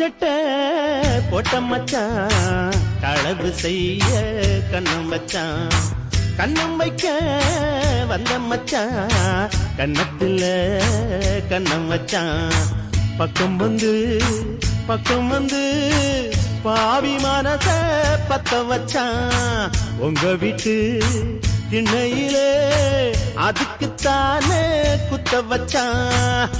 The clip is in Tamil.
சட்டை போட்ட மச்சான் களவு செய்ய கண்ணம் வச்சான் கண்ணம் வைக்க வந்த மச்சான் கண்ணத்துல கண்ணம் வச்சான் பக்கம் வந்து பாவி மனச பத்த வச்சான் உங்க வீட்டு திண்ணையிலே அதுக்குத்தானே குத்த வச்சான்